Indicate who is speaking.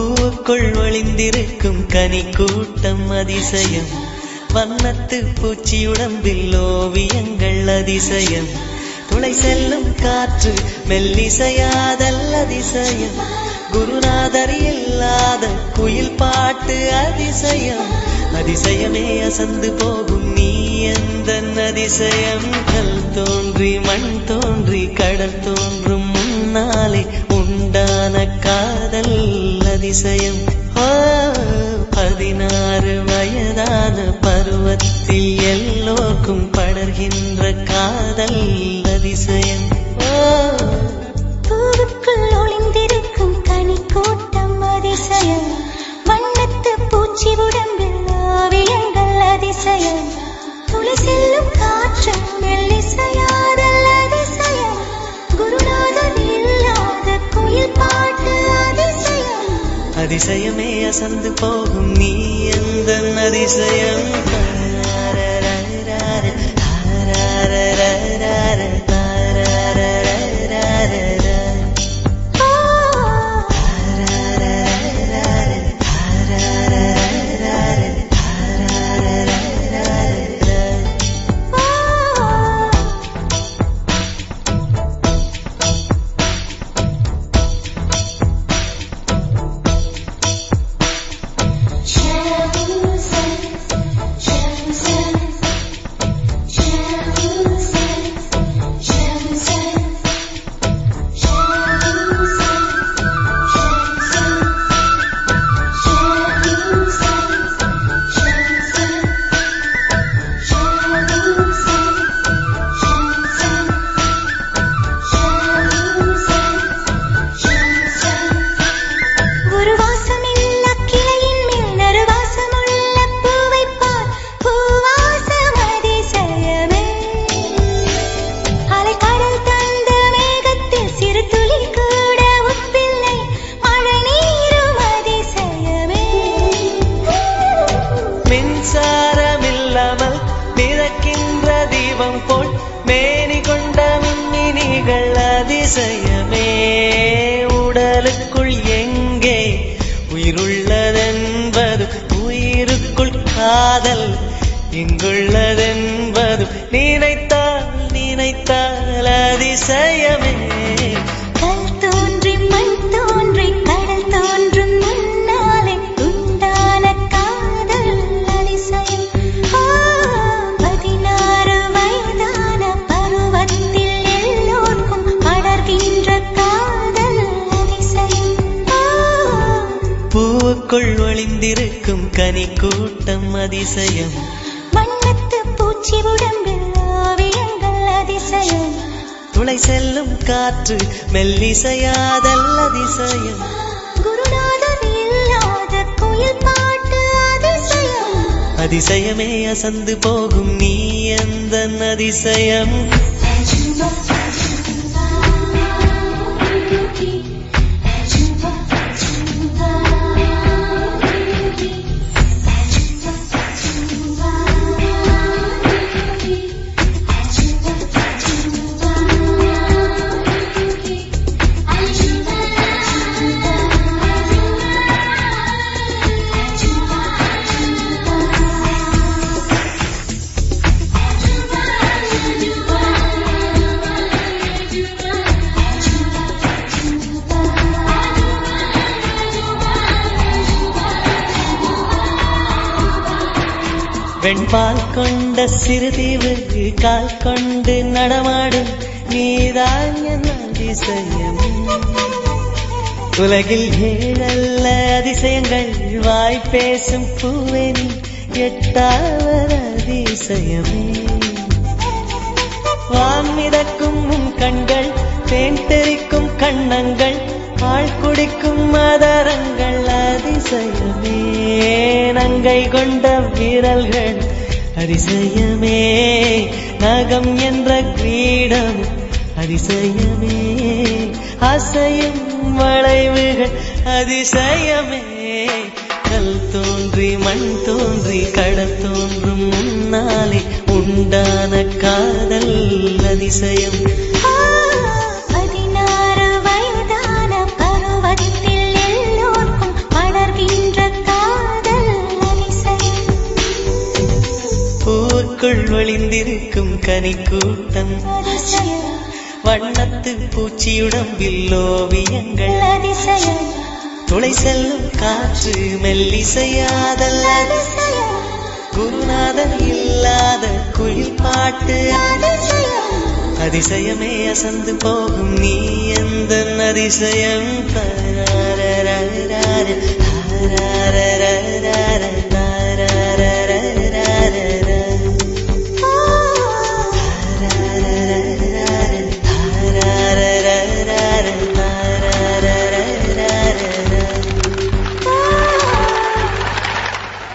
Speaker 1: பூவுக்குள் ஒளிந்திருக்கும் கனி கூட்டம் அதிசயம், வண்ணத்து பூச்சி உடம்பில் ஓவியங்கள் அதிசயம், துளை செல்லும் காற்று மெல்லிசையாதல் அதிசயம், குருநாதர் இல்லாத குயில் பாட்டு அதிசயம், அதிசயமே அசந்து போகும் நீ எந்த அதிசயம். கல் தோன்றி மண் தோன்றி கடல் தோன்றும் முன்னாலே உண்டான காதல் அதிசயம். 16 வயதான பருவத்தில் எல்லோருக்கும் படர்கின்ற காதல் அதிசயம்.
Speaker 2: பூவுக்குள் ஒளிந்திருக்கும் கனி கூட்டம் அதிசயம், வண்ணத்து பூச்சி உடம்பில் ஓவியங்கள் அதிசயம், துளி செல்லும் காற்று மெல்லிசையாதல் அதிசயம், குருநாதர் இல்லாத குயில் பாட்டு அதிசயம்,
Speaker 1: அதிசயமே அசந்து போகும் நீ எந்த அதிசயம். மின்சாரமில்லாமல் மிதக்கின்ற தீபம் போல் மேனி கொண்ட மின்மினிகள் அதிசயமே, உடலுக்குள் எங்கே உயிருள்ளதென்பது, உயிருக்குள் காதல் இங்குள்ளதென்பது, நினைத்தால் நினைத்தால் அதிசயமே.
Speaker 2: கல் தோன்றி மண் தோன்றி கடல் தோன்றும் முன்னாலே உண்டான காதல் அதிசயம். 16 வயதான பருவத்தில் எல்லோருக்கும் படர்கின்ற காதல் அதிசயம்.
Speaker 1: பூவுக்குள் ஒளிந்திருக்கும் கனி கூட்டம் அதிசயம்,
Speaker 2: வண்ணத்து பூச்சி உடம்பில் ஓவியங்கள் அதிசயம்,
Speaker 1: துளை செல்லும் காற்று மெல்லிசையாதல் அதிசயம்,
Speaker 2: குருநாதர் இல்லாத குயில் பாட்டு அதிசயம்,
Speaker 1: அதிசயமே அசந்து போகும் நீ எந்த அதிசயம். வெண்பால் கொண்ட சிறுதீவு கால் கொண்டு நடமாடும் நீதான் என் அதிசயம், உலகில் 7 அதிசயங்கள் வாய் பேசும் பூவெனி 8வது அதிசயமே. வான் மிதக்கும் உன் கண்கள், தேன் தெறிக்கும் கண்ணங்கள், பால் குடிக்கும் மதரங்கள் அதிசயமே, நங்கை கொண்ட விரல்கள் அதிசயமே, நகம் என்ற கிரீடம் அதிசயமே, அசையும் வளைவுகள் அதிசயமே, கல் தோன்றி மண் தோன்றி கடல் தோன்றும் முன்னாலே உண்டான காதல் அதிசயம்.
Speaker 2: 16 வயதான பருவத்தில் எல்லோருக்கும்
Speaker 1: ஒளிந்திருக்கும் கனிக்கூட்டம்
Speaker 2: அதிசயம்
Speaker 1: வண்ணத்து பூச்சியுடம்பில் ஓவியங்கள்
Speaker 2: அதிசயம்
Speaker 1: துளை செல்லும் காற்று மெல்லிசையாதல்
Speaker 2: அதிசயம்
Speaker 1: குருநாதன் இல்லாத குயில் பாட்டு
Speaker 2: அதிசயம்
Speaker 1: அதிசயமே அசந்து போகும் நீ எந்த அதிசயம்